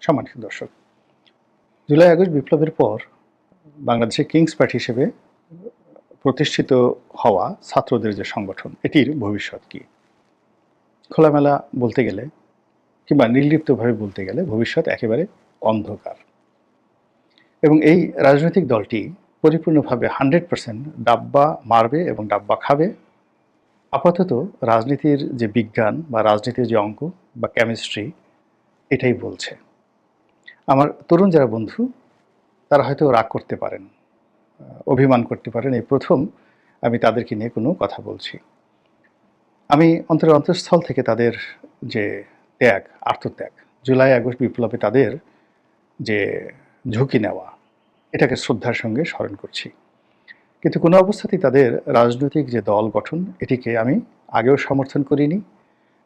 সম্মানিত দর্শক, July August বিপ্লবের পর বাংলাদেশে কিংস পার্টি হিসেবে প্রতিষ্ঠিত হওয়া ছাত্রদের যে সংগঠন, এটির ভবিষ্যৎ কি? খোলামেলা বলতে গেলে কিংবা নির্লিপ্তভাবে বলতে গেলে ভবিষ্যৎ একেবারে অন্ধকার। এবং এই রাজনৈতিক দলটি পরিপূর্ণভাবে 100% ডাব্বা মারবে এবং ডাব্বা খাবে। আপাতত রাজনীতির যে বিজ্ঞান বা রাজনীতির যে অঙ্ক বা কেমিস্ট্রি, এটাই বলছে। আমার তরুণ যারা বন্ধু, তারা হয়তো রাগ করতে পারেন, অভিমান করতে পারেন। এই প্রথম আমি তাদেরকে নিয়ে কোনো কথা বলছি। আমি অন্তরের অন্তঃস্থল থেকে তাদের যে ত্যাগ, আত্মত্যাগ, জুলাই আগস্ট বিপ্লবে তাদের যে ঝুঁকি নেওয়া, এটাকে শ্রদ্ধার সঙ্গে স্মরণ করছি। কিন্তু কোনো অবস্থাতেই তাদের রাজনৈতিক যে দল গঠন, এটিকে আমি আগেও সমর্থন করিনি,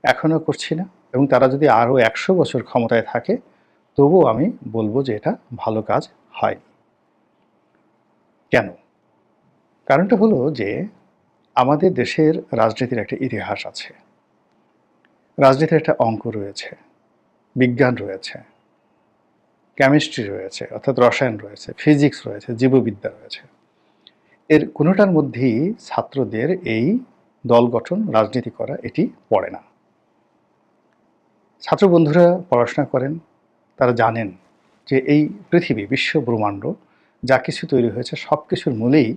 এখনও করছি না। এবং তারা যদি আরও 100 বছর ক্ষমতায় থাকে, তবুও আমি বলবো যে এটা ভালো কাজ হয়নি। কেন? কারণটা হলো যে আমাদের দেশের রাজনীতির একটা ইতিহাস আছে, রাজনীতির একটা অঙ্ক রয়েছে, বিজ্ঞান রয়েছে, কেমিস্ট্রি রয়েছে অর্থাৎ রসায়ন রয়েছে, ফিজিক্স রয়েছে, জীববিদ্যা রয়েছে। এর কোনোটার মধ্যেই ছাত্রদের এই দল গঠন, রাজনীতি করা, এটি পড়ে না। ছাত্র বন্ধুরা পড়াশোনা করেন, তারা জানেন যে এই পৃথিবী, বিশ্ব ব্রহ্মাণ্ড যা কিছু তৈরি হয়েছে, সব কিছুর মূলেই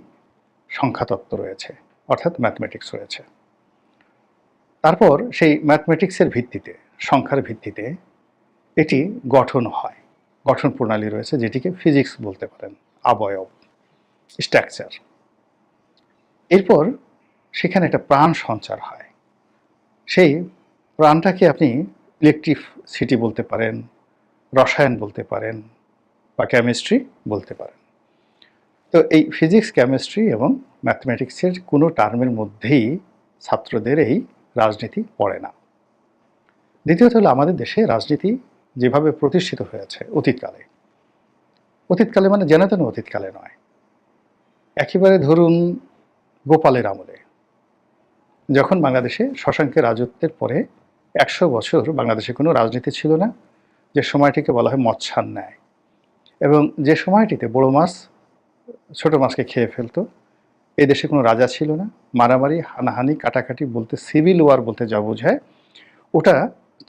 সংখ্যাতত্ত্ব রয়েছে, অর্থাৎ ম্যাথমেটিক্স রয়েছে। তারপর সেই ম্যাথমেটিক্সের ভিত্তিতে, সংখ্যার ভিত্তিতে এটি গঠন হয়, গঠন প্রণালী রয়েছে, যেটিকে ফিজিক্স বলতে পারেন, অবয়ব, স্ট্রাকচার। এরপর সেখানে একটা প্রাণ সঞ্চার হয়। সেই প্রাণটাকে আপনি ইলেকট্রিসিটি বলতে পারেন, রসায়ন বলতে পারেন, বা কেমিস্ট্রি বলতে পারেন। তো এই ফিজিক্স, কেমিস্ট্রি এবং ম্যাথমেটিক্সের কোনো টার্মের মধ্যেই ছাত্রদের এই রাজনীতি পড়ে না। দ্বিতীয়ত হলো, আমাদের দেশে রাজনীতি যেভাবে প্রতিষ্ঠিত হয়েছে অতীতকালে, অতীতকালে মানে যেন তেন অতীতকালে নয়, একেবারে ধরুন গোপালের আমলে, যখন বাংলাদেশে শশাঙ্কের রাজত্বের পরে 100 বছর বাংলাদেশে কোনো রাজনীতি ছিল না, যে সময়টিকে বলা হয় মৎস্যান ন্যায়, এবং যে সময়টিতে বড় মাছ ছোট মাছকে খেয়ে ফেলতো। এই দেশে কোনো রাজা ছিল না, মারামারি, হানাহানি, কাটাকাটি বলতে, সিভিল ওয়ার বলতে যা বোঝায়, ওটা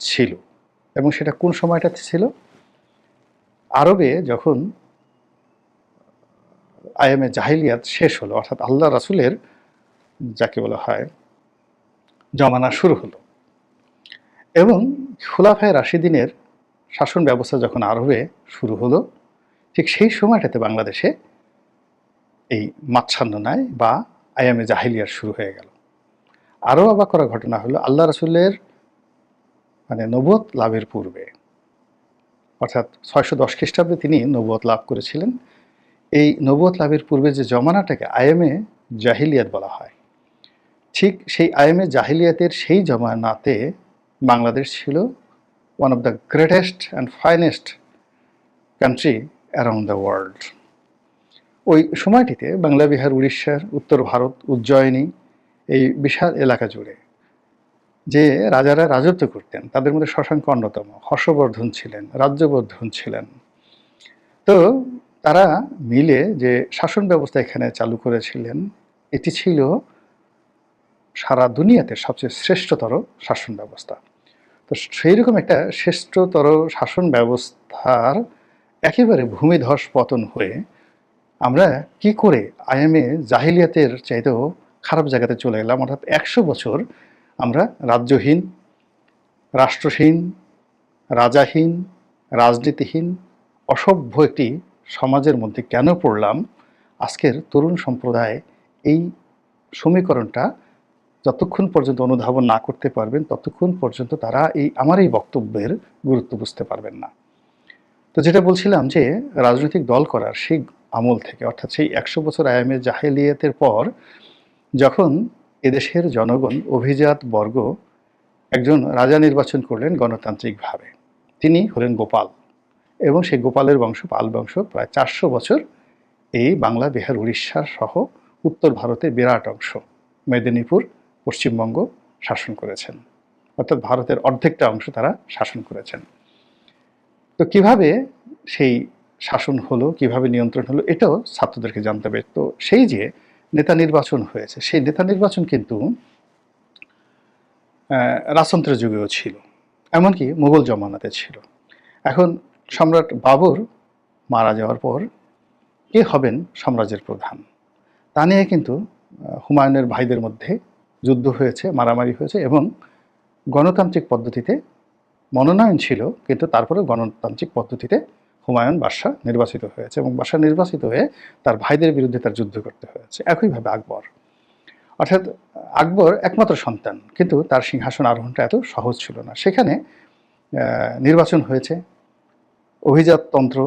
ছিল। এবং সেটা কোন সময়টাতে ছিল? আরবে যখন আয়ামে জাহিলিয়াত শেষ হলো, অর্থাৎ আল্লাহ রাসূলের যাকে বলা হয় জমানা শুরু হলো, এবং খুলাফায়ে রাশিদিনের শাসন ব্যবস্থা যখন আরবে শুরু হলো, ঠিক সেই সময়টাতে বাংলাদেশে এই মাচ্ছান্ন ন্যায় বা আয়ামে জাহিলিয়াত শুরু হয়ে গেল। আরও অবাক করা ঘটনা হলো, আল্লাহ রাসূলের নবুয়ত লাভের পূর্বে, অর্থাৎ 610 খ্রিস্টাব্দে তিনি নবুয়ত লাভ করেছিলেন। এই নবুয়ত লাভের পূর্বে যে জমানাটাকে আয়ামে জাহিলিয়াত বলা হয়, ঠিক সেই আয়ামে জাহিলিয়াতের সেই জমানাতে বাংলাদেশ ছিল one of the greatest and finest country around the world. ওই সময়টিতে বাংলা, বিহার, উড়িষ্যার, উত্তর ভারত, উজ্জয়িনী, এই বিশাল এলাকা জুড়ে যে রাজারা রাজত্ব করতেন, তাদের মধ্যে শশাঙ্ক অন্যতম, হর্ষবর্ধন ছিলেন, রাজ্যবর্ধন ছিলেন। তো তারা মিলে যে শাসন ব্যবস্থা এখানে চালু করেছিলেন, এটি ছিল সারা দুনিয়াতে সবচেয়ে শ্রেষ্ঠতর শাসন ব্যবস্থা। তো সেই রকম একটা শ্রেষ্ঠতর শাসন ব্যবস্থার একেবারে ভূমিধস পতন হয়ে আমরা কি করে আয়ামে জাহিলিয়াতের চাইতেও খারাপ জায়গাতে চলে এলাম? অর্থাৎ 100 বছর আমরা রাজ্যহীন, রাষ্ট্রহীন, রাজাহীন, রাজনীতিহীন, অসভ্য একটি সমাজের মধ্যে কেন পড়লাম? আজকের তরুণ সম্প্রদায় এই সমীকরণটা যতক্ষণ পর্যন্ত অনুধাবন না করতে পারবেন, ততক্ষণ পর্যন্ত তারা আমার এই বক্তব্যের গুরুত্ব বুঝতে পারবেন না। তো যেটা বলছিলাম, যে রাজনৈতিক দল করার সেই আমল থেকে, অর্থাৎ সেই 100 বছর আয়ামে জাহেলিয়াতের পর, যখন এদেশের জনগণ, অভিজাত বর্গ একজন রাজা নির্বাচন করলেন গণতান্ত্রিকভাবে, তিনি হলেন গোপাল, এবং সেই গোপালের বংশ, পাল বংশ, প্রায় 400 বছর এই বাংলা, বিহার, উড়িষ্যা সহ উত্তর ভারতের বিরাট অংশ, মেদিনীপুর, পশ্চিমবঙ্গ শাসন করেছেন। অর্থাৎ ভারতের অর্ধেকটা অংশ তারা শাসন করেছেন। তো কিভাবে সেই শাসন হলো, কিভাবে নিয়ন্ত্রণ হলো, এটাও ছাত্রদেরকে জানতে হবে। তো সেই যে নেতা নির্বাচন হয়েছে, সেই নেতা নির্বাচন কিন্তু রাজতন্ত্রের যুগেও ছিল, এমনকি মুঘল জমানাতে ছিল। এখন সম্রাট বাবর মারা যাওয়ার পর কে হবেন সাম্রাজ্যের প্রধান, তা নিয়ে কিন্তু হুমায়ুনের ভাইদের মধ্যে যুদ্ধ হয়েছে, মারামারি হয়েছে, এবং গণতান্ত্রিক পদ্ধতিতে মনোনয়ন ছিল, কিন্তু তারপরেও গণতান্ত্রিক পদ্ধতিতে হুমায়ুন বাদশাহ নির্বাচিত হয়েছে, এবং বাদশাহ নির্বাচিত হয়ে তার ভাইদের বিরুদ্ধে তার যুদ্ধ করতে হয়েছে। একইভাবে আকবর, অর্থাৎ আকবর একমাত্র সন্তান, কিন্তু তার সিংহাসন আরোহণটা এত সহজ ছিল না। সেখানে নির্বাচন হয়েছে, অভিজাততন্ত্র,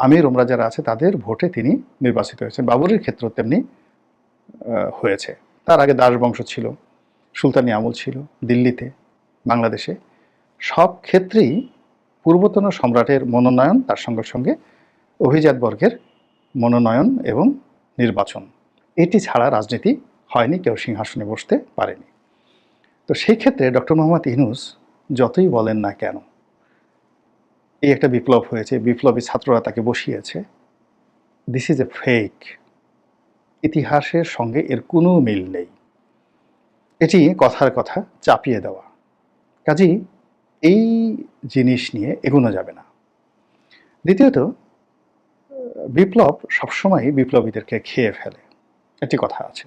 আমির ওমরা যারা আছে তাদের ভোটে তিনি নির্বাচিত হয়েছেন। বাবরের ক্ষেত্রেও তেমনি হয়েছে। তার আগে দাস বংশ ছিল, সুলতানি আমল ছিল দিল্লিতে, বাংলাদেশে। সব ক্ষেত্রেই পূর্বতন সম্রাটের মনোনয়ন, তার সঙ্গে সঙ্গে অভিজাত বর্গের মনোনয়ন এবং নির্বাচন, এটি ছাড়া রাজনীতি হয়নি, কেউ সিংহাসনে বসতে পারেনি। তো সেই ক্ষেত্রে ডক্টর মোহাম্মদ ইউনূস যতই বলেন না কেন এই একটা বিপ্লব হয়েছে, বিপ্লবী ছাত্ররা তাকে বসিয়েছে, দিস ইজ এ ফেক, ইতিহাসের সঙ্গে এর কোনো মিল নেই, এটি কথার কথা চাপিয়ে দেওয়া। কাজেই এই জিনিস নিয়ে এগোনো যাবে না। দ্বিতীয়ত, বিপ্লব সবসময় বিপ্লবীদেরকে খেয়ে ফেলে, একটি কথা আছে।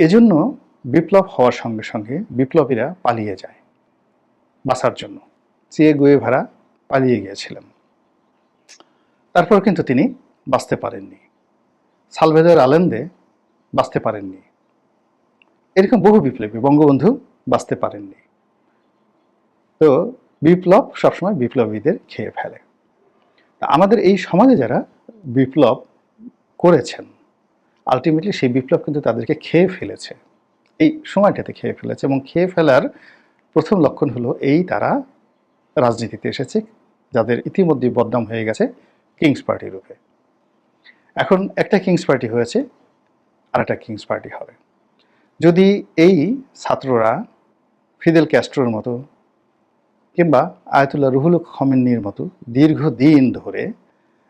এজন্য বিপ্লব হওয়ার সঙ্গে সঙ্গে বিপ্লবীরা পালিয়ে যায় বাঁচার জন্য। চে গুয়েভারা পালিয়ে গিয়েছিলেন, তারপর কিন্তু তিনি বাঁচতে পারেননি। সালভেদর আলেন্দে বাঁচতে পারেননি। এরকম বহু বিপ্লবী, বঙ্গবন্ধু বাঁচতে পারেননি। তো বিপ্লব সবসময় বিপ্লবীদের খেয়ে ফেলে। আমাদের এই সমাজে যারা বিপ্লব করেছেন, আলটিমেটলি সেই বিপ্লব কিন্তু তাদেরকে খেয়ে ফেলেছে, এই সময়টাতে খেয়ে ফেলেছে। এবং খেয়ে ফেলার প্রথম লক্ষণ হলো এই, তারা রাজনীতিতে এসেছে, যাদের ইতিমধ্যে বদনাম হয়ে গেছে কিংস পার্টি রূপে। এখন একটা কিংস পার্টি হয়েছে, আর একটা কিংস পার্টি হবে। যদি এই ছাত্ররা ফিদেল ক্যাস্ট্রোর মতো কিংবা আয়াতুল্লাহ রুহুল খমেনির মতো দীর্ঘদিন ধরে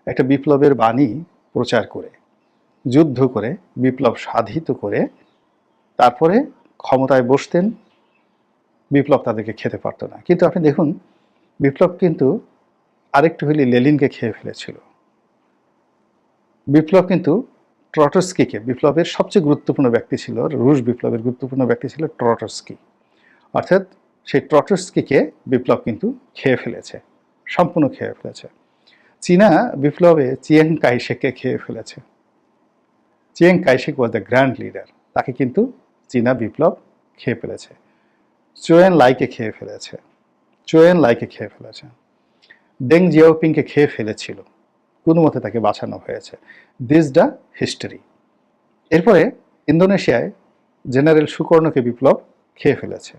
একটা বিপ্লবের বাণী প্রচার করে, যুদ্ধ করে, বিপ্লব সাধিত করে তারপরে ক্ষমতায় বসতেন, বিপ্লব তাদেরকে খেতে পারত না। কিন্তু আপনি দেখুন, বিপ্লব কিন্তু আরেকটু হলে লেনিনকে খেয়ে ফেলেছিল। বিপ্লব কিন্তু ট্রটস্কিকে, বিপ্লবের সবচেয়ে গুরুত্বপূর্ণ ব্যক্তি ছিল, রুশ বিপ্লবের গুরুত্বপূর্ণ ব্যক্তি ছিল ট্রটস্কি, অর্থাৎ সেই ট্রটস্কিকে বিপ্লব কিন্তু খেয়ে ফেলেছে, সম্পূর্ণ খেয়ে ফেলেছে। চীনা বিপ্লবে চিয়াং কাইশেককে খেয়ে ফেলেছে। Chiang Kai-shek was the grand leader, তাকে কিন্তু চীনা বিপ্লব খেয়ে ফেলেছে। চোয়েন লাইকে খেয়ে ফেলেছে, চোয়েন লাইকে খেয়ে ফেলেছে। দেং জিয়াওপিংকে খেয়ে ফেলেছিল, কোনো মতে তাকে বাঁচানো হয়েছে। This the history. এরপরে ইন্দোনেশিয়ায় জেনারেল সুকর্ণকে বিপ্লব খেয়ে ফেলেছে।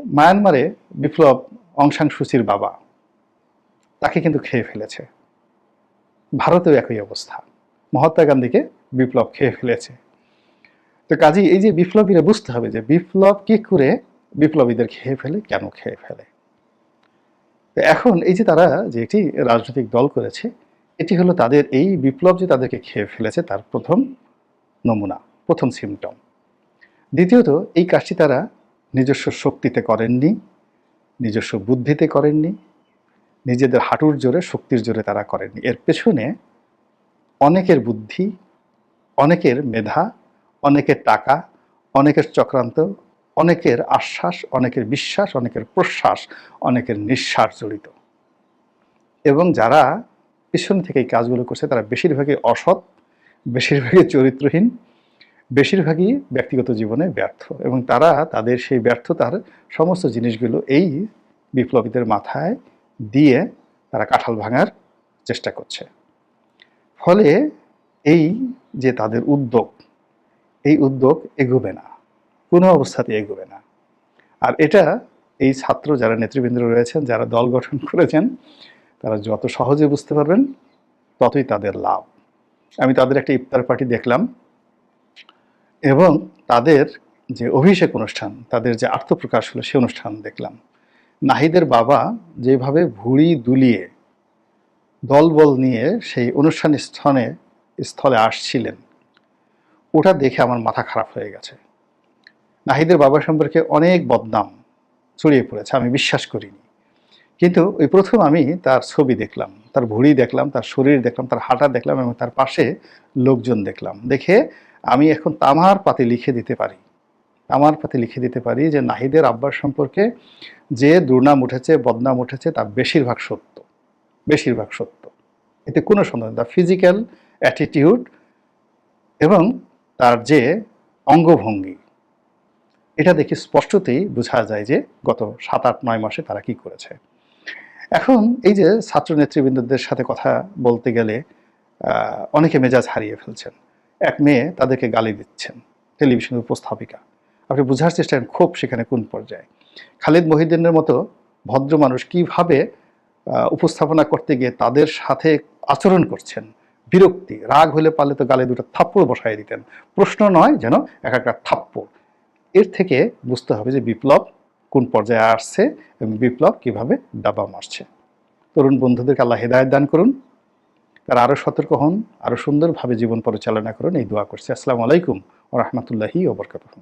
মায়ানমারে বিপ্লব অং সান সুচির বাবা, তাকে কিন্তু খেয়ে ফেলেছে। ভারতেও একই অবস্থা, মহাত্মা গান্ধীকে বিপ্লব খেয়ে ফেলেছে। তো কাজেই এই যে বিপ্লবীরা বুঝতে হবে যে বিপ্লব কি করে বিপ্লবীদের খেয়ে ফেলে, কেন খেয়ে ফেলে। এখন এই যে তারা যে একটি রাজনৈতিক দল করেছে, এটি হলো তাদের এই বিপ্লব যে তাদেরকে খেয়ে ফেলেছে তার প্রথম নমুনা, প্রথম সিমটম। দ্বিতীয়ত, এই কাজটি তারা নিজস্ব শক্তিতে করেননি, নিজস্ব বুদ্ধিতে করেননি, নিজেদের হাঁটুর জোরে, শক্তির জোরে তারা করেননি। এর পেছনে অনেকের বুদ্ধি, অনেকের মেধা, অনেকের টাকা, অনেকের চক্রান্ত, অনেকের আশ্বাস, অনেকের বিশ্বাস, অনেকের প্রশ্বাস, অনেকের নিঃশ্বাস জড়িত। এবং যারা পিছন থেকে এই কাজগুলো করছে তারা বেশিরভাগই অসৎ, বেশিরভাগই চরিত্রহীন, বেশিরভাগই ব্যক্তিগত জীবনে ব্যর্থ। এবং তারা তাদের সেই ব্যর্থতার সমস্ত জিনিসগুলো এই বিপ্লবীদের মাথায় দিয়ে তারা কাঁঠাল ভাঙার চেষ্টা করছে। ফলে এই যে তাদের উদ্যোগ, এই উদ্যোগ এগোবে না, কোনো অবস্থাতে এগোবে না। আর এটা এই ছাত্র যারা নেতৃবৃন্দ রয়েছেন, যারা দল গঠন করেছেন, তারা যত সহজে বুঝতে পারবেন ততই তাদের লাভ। আমি তাদের একটা ইফতার পার্টি দেখলাম, এবং তাদের যে অভিষেক অনুষ্ঠান, তাদের যে আত্মপ্রকাশ হলো, সে অনুষ্ঠান দেখলাম। নাহিদের বাবা যেভাবে ভুঁড়ি দুলিয়ে দলবল নিয়ে সেই অনুষ্ঠান স্থলে আসছিলেন, ওটা দেখে আমার মাথা খারাপ হয়ে গেছে। নাহিদের বাবা সম্পর্কে অনেক বদনাম ছড়িয়ে পড়েছে, আমি বিশ্বাস করিনি। কিন্তু ওই প্রথম আমি তার ছবি দেখলাম, তার ভুঁড়ি দেখলাম, তার শরীর দেখলাম, তার হাঁটা দেখলাম এবং তার পাশে লোকজন দেখলাম। দেখে আমি এখন তামার পাতে লিখে দিতে পারি, তামার পাতে লিখে দিতে পারি যে নাহিদের আব্বার সম্পর্কে যে দুর্নাম উঠেছে, বদনাম উঠেছে, তা বেশিরভাগ সত্য, বেশিরভাগ সত্য। এতে কোনো সন্দেহ নেই। তার ফিজিক্যাল অ্যাটিটিউড এবং তার যে অঙ্গভঙ্গি, এটা দেখে স্পষ্টতেই বোঝা যায় যে গত 7-8-9 মাসে তারা কি করেছে। এখন এই যে ছাত্র নেতৃবৃন্দদের সাথে কথা বলতে গেলে অনেকে মেজাজ হারিয়ে ফেলছেন। এক মেয়ে তাদেরকে গালি দিচ্ছেন, টেলিভিশনের উপস্থাপিকা। আপনি বোঝার চেষ্টা করেন ক্ষোভ সেখানে কোন পর্যায়ে। খালিদ মহিউদ্দিনের মতো ভদ্র মানুষ কিভাবে উপস্থাপনা করতে গিয়ে তাদের সাথে আচরণ করছেন, বিরক্তি, রাগ হলে পারলে তো গালে দুটো থাপ্পড় বসায় দিতেন, প্রশ্ন নয় যেন এক একটা থাপ্পড়। এর থেকে বুঝতে হবে যে বিপ্লব কোন পর্যায়ে আসছে এবং বিপ্লব কিভাবে দাবা মারছে। তরুণ বন্ধুদেরকে আল্লাহ হেদায়েত দান করুন, তারা আরও সতর্ক হন, আরও সুন্দরভাবে জীবন পরিচালনা করুন, এই দোয়া করছি। আসসালামু আলাইকুম ওয়া রাহমাতুল্লাহি ওয়া বারাকাতুহু।